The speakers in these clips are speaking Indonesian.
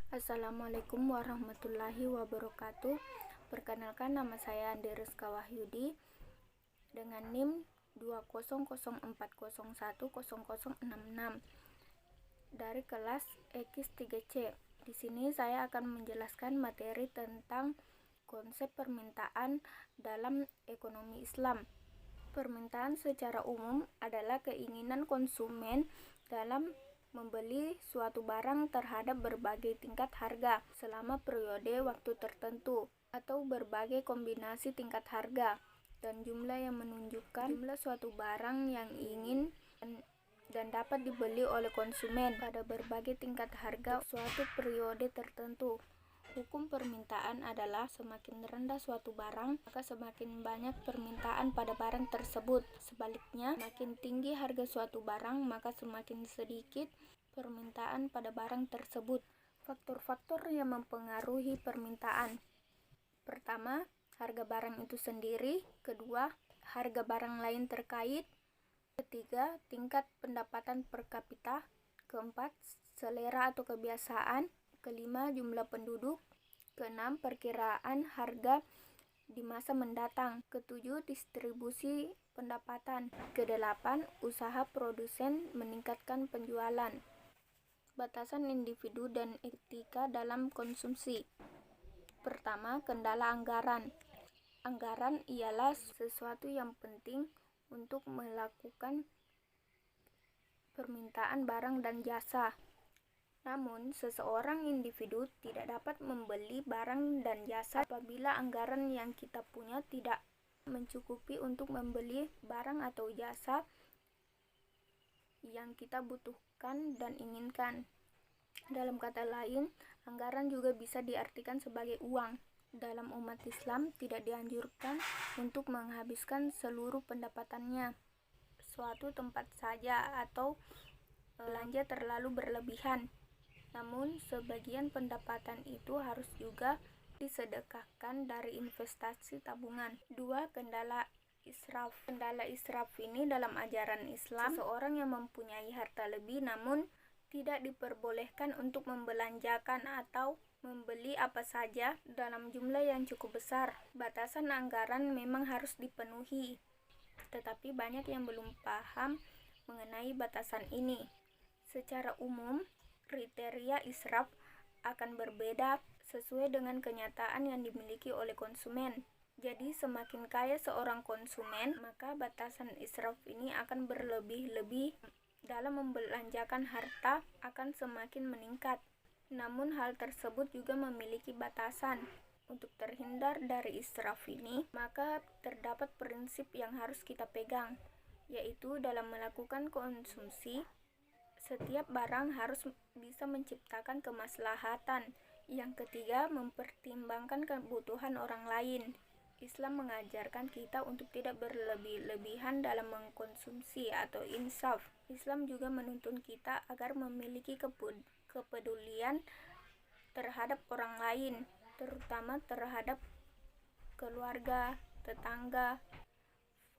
Assalamualaikum warahmatullahi wabarakatuh. Perkenalkan, nama saya Andi Rizka Wahyudi dengan NIM 20040100066 dari kelas X3C. Di sini saya akan menjelaskan materi tentang konsep permintaan dalam ekonomi Islam. Permintaan secara umum adalah keinginan konsumen dalam membeli suatu barang terhadap berbagai tingkat harga selama periode waktu tertentu, atau berbagai kombinasi tingkat harga dan jumlah yang menunjukkan jumlah suatu barang yang ingin dan dapat dibeli oleh konsumen pada berbagai tingkat harga suatu periode tertentu. Hukum permintaan adalah semakin rendah suatu barang, maka semakin banyak permintaan pada barang tersebut. Sebaliknya, semakin tinggi harga suatu barang, maka semakin sedikit permintaan pada barang tersebut. Faktor-faktor yang mempengaruhi permintaan: pertama, harga barang itu sendiri. Kedua, harga barang lain terkait. Ketiga, tingkat pendapatan per kapita. Keempat, selera atau kebiasaan. Kelima, jumlah penduduk. Keenam, perkiraan harga di masa mendatang. Ketujuh, distribusi pendapatan. Kedelapan, usaha produsen meningkatkan penjualan. Batasan individu dan etika dalam konsumsi. Pertama, kendala anggaran. Anggaran ialah sesuatu yang penting untuk melakukan permintaan barang dan jasa. Namun, seseorang individu tidak dapat membeli barang dan jasa apabila anggaran yang kita punya tidak mencukupi untuk membeli barang atau jasa yang kita butuhkan dan inginkan. Dalam kata lain, anggaran juga bisa diartikan sebagai uang. Dalam umat Islam, tidak dianjurkan untuk menghabiskan seluruh pendapatannya suatu tempat saja atau belanja terlalu berlebihan. Namun, sebagian pendapatan itu harus juga disedekahkan dari investasi tabungan. 2. Kendala israf. Kendala israf ini dalam ajaran Islam, seseorang yang mempunyai harta lebih namun tidak diperbolehkan untuk membelanjakan atau membeli apa saja dalam jumlah yang cukup besar. Batasan anggaran memang harus dipenuhi, tetapi banyak yang belum paham mengenai batasan ini. Secara umum, kriteria israf akan berbeda sesuai dengan kenyataan yang dimiliki oleh konsumen. Jadi, semakin kaya seorang konsumen, maka batasan israf ini akan berlebih-lebih dalam membelanjakan harta akan semakin meningkat. Namun, hal tersebut juga memiliki batasan. Untuk terhindar dari israf ini, maka terdapat prinsip yang harus kita pegang, yaitu dalam melakukan konsumsi, setiap barang harus bisa menciptakan kemaslahatan. Yang ketiga, mempertimbangkan kebutuhan orang lain. Islam mengajarkan kita untuk tidak berlebih-lebihan dalam mengkonsumsi atau insaf. Islam juga menuntun kita agar memiliki kepedulian terhadap orang lain, terutama terhadap keluarga, tetangga,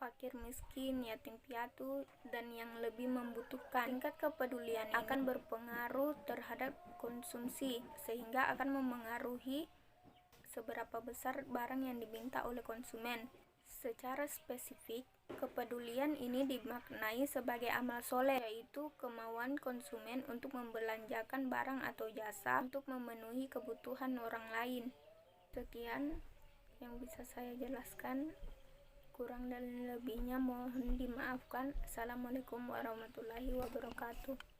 fakir miskin, yatim piatu, dan yang lebih membutuhkan. Tingkat kepedulian ini akan berpengaruh terhadap konsumsi, sehingga akan memengaruhi seberapa besar barang yang diminta oleh konsumen. Secara spesifik, kepedulian ini dimaknai sebagai amal soleh, yaitu kemauan konsumen untuk membelanjakan barang atau jasa untuk memenuhi kebutuhan orang lain. Sekian yang bisa saya jelaskan. Kurang dan lebihnya mohon dimaafkan. Assalamualaikum warahmatullahi wabarakatuh.